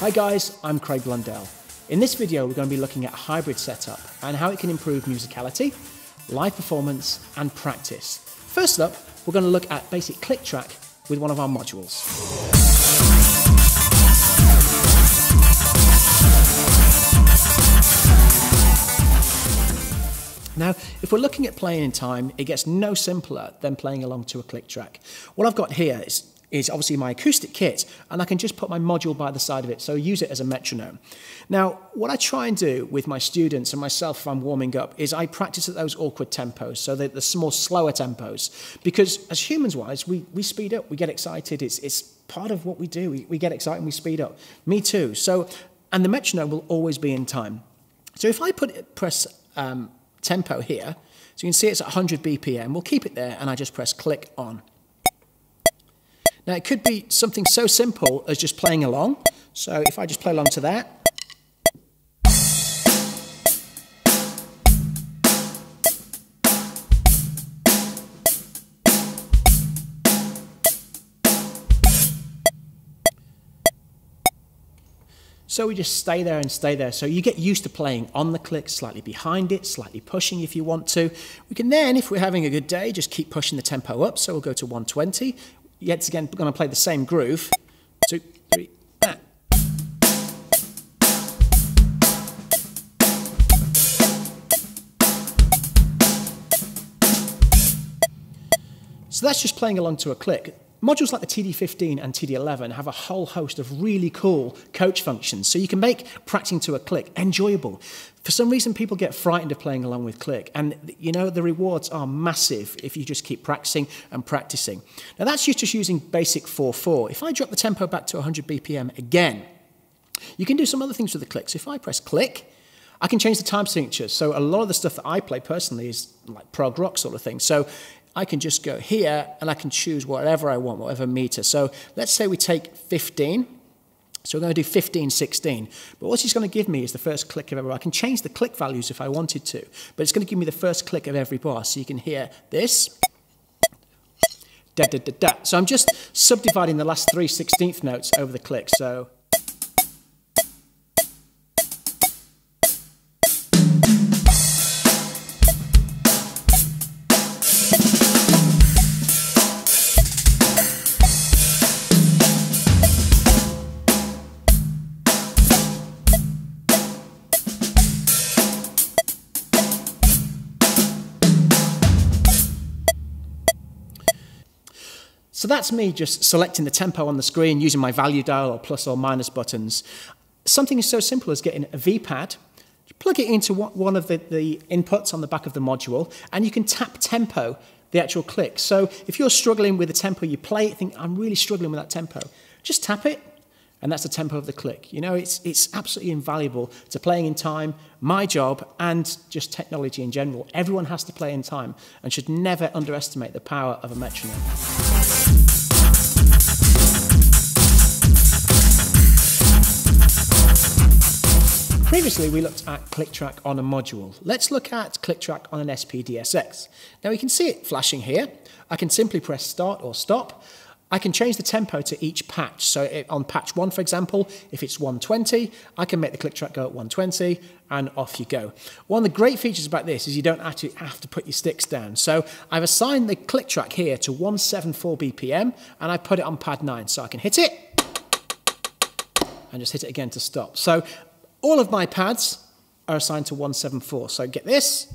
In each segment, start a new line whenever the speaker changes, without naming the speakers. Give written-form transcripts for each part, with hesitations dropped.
Hi guys, I'm Craig Blundell. In this video we're going to be looking at a hybrid setup and how it can improve musicality, live performance and practice. First up, we're going to look at basic click track with one of our modules. Now, if we're looking at playing in time, it gets no simpler than playing along to a click track. What I've got here is obviously my acoustic kit, and I can just put my module by the side of it, so use it as a metronome. Now, what I try and do with my students and myself if I'm warming up is I practice at those awkward tempos, so the more slower tempos, because as humans-wise, we speed up, we get excited, it's part of what we do, we get excited and we speed up. Me too. So, and the metronome will always be in time. So if I press tempo here, so you can see it's at 100 BPM, we'll keep it there, and I just press click on. Now, it could be something so simple as just playing along. So if I just play along to that. So we just stay there and stay there. So you get used to playing on the click, slightly behind it, slightly pushing if you want to. We can then, if we're having a good day, just keep pushing the tempo up. So we'll go to 120. Yet again, we're going to play the same groove. 2, 3, ah. So that's just playing along to a click. Modules like the TD15 and TD11 have a whole host of really cool coach functions, so you can make practicing to a click enjoyable. For some reason, people get frightened of playing along with click, and you know, the rewards are massive if you just keep practicing and practicing. Now that's just using basic 4/4. If I drop the tempo back to 100 BPM again, you can do some other things with the clicks. If I press click, I can change the time signature. So a lot of the stuff that I play personally is like prog rock sort of thing. So I can just go here and I can choose whatever I want, whatever meter. So let's say we take 15. So we're going to do 15, 16. But what it's going to give me is the first click of every bar. I can change the click values if I wanted to, but it's going to give me the first click of every bar. So you can hear this. Da, da, da, da. So I'm just subdividing the last 3 16th notes over the click. So So that's me just selecting the tempo on the screen using my value dial or plus or minus buttons. Something so simple as getting a V-pad, plug it into one of the inputs on the back of the module, and you can tap tempo, the actual click. So if you're struggling with the tempo you play, think, I'm really struggling with that tempo, just tap it, and that's the tempo of the click. You know, it's absolutely invaluable to playing in time, my job, and just technology in general. Everyone has to play in time and should never underestimate the power of a metronome. Previously, we looked at click track on a module. Let's look at click track on an SPDSX. Now, you can see it flashing here. I can simply press start or stop. I can change the tempo to each patch. So on patch 1, for example, if it's 120, I can make the click track go at 120, and off you go. One of the great features about this is you don't actually have to put your sticks down. So I've assigned the click track here to 174 BPM, and I put it on pad 9. So I can hit it, and just hit it again to stop. So all of my pads are assigned to 174. So get this,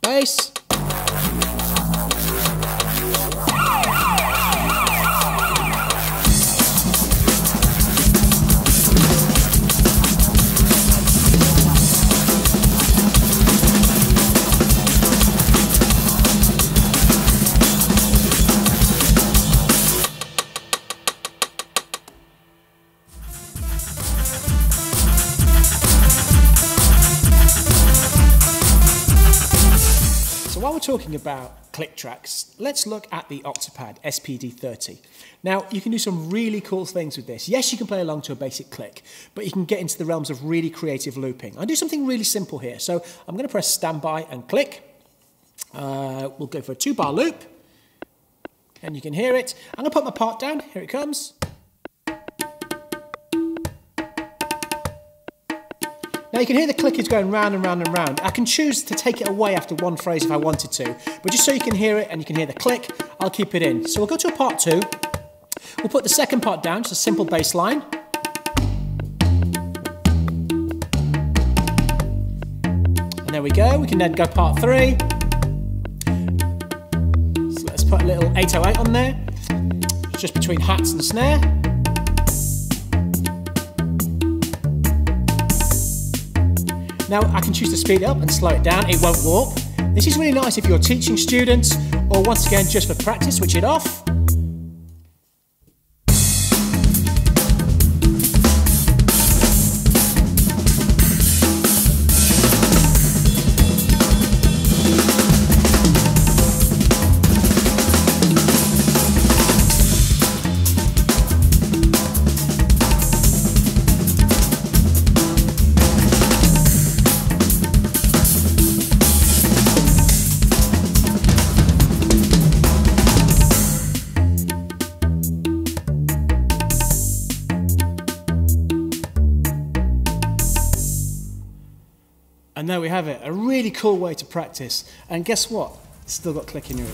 bass, while we're talking about click tracks, let's look at the optipad SPD30. Now, you can do some really cool things with this. Yes, you can play along to a basic click, but you can get into the realms of really creative looping. I'll do something really simple here. So I'm going to press standby and click. We'll go for a 2-bar loop, and you can hear it. I'm going to put my part down. Here it comes. Now you can hear the click is going round and round and round. I can choose to take it away after one phrase if I wanted to, but just so you can hear it and you can hear the click, I'll keep it in. So we'll go to a part 2. We'll put the second part down, just a simple bass line. And there we go. We can then go part 3. So let's put a little 808 on there, just between hats and snare. Now I can choose to speed it up and slow it down, it won't warp. This is really nice if you're teaching students or once again just for practice, switch it off. And there we have it, a really cool way to practice. And guess what? It's still got click in your ear.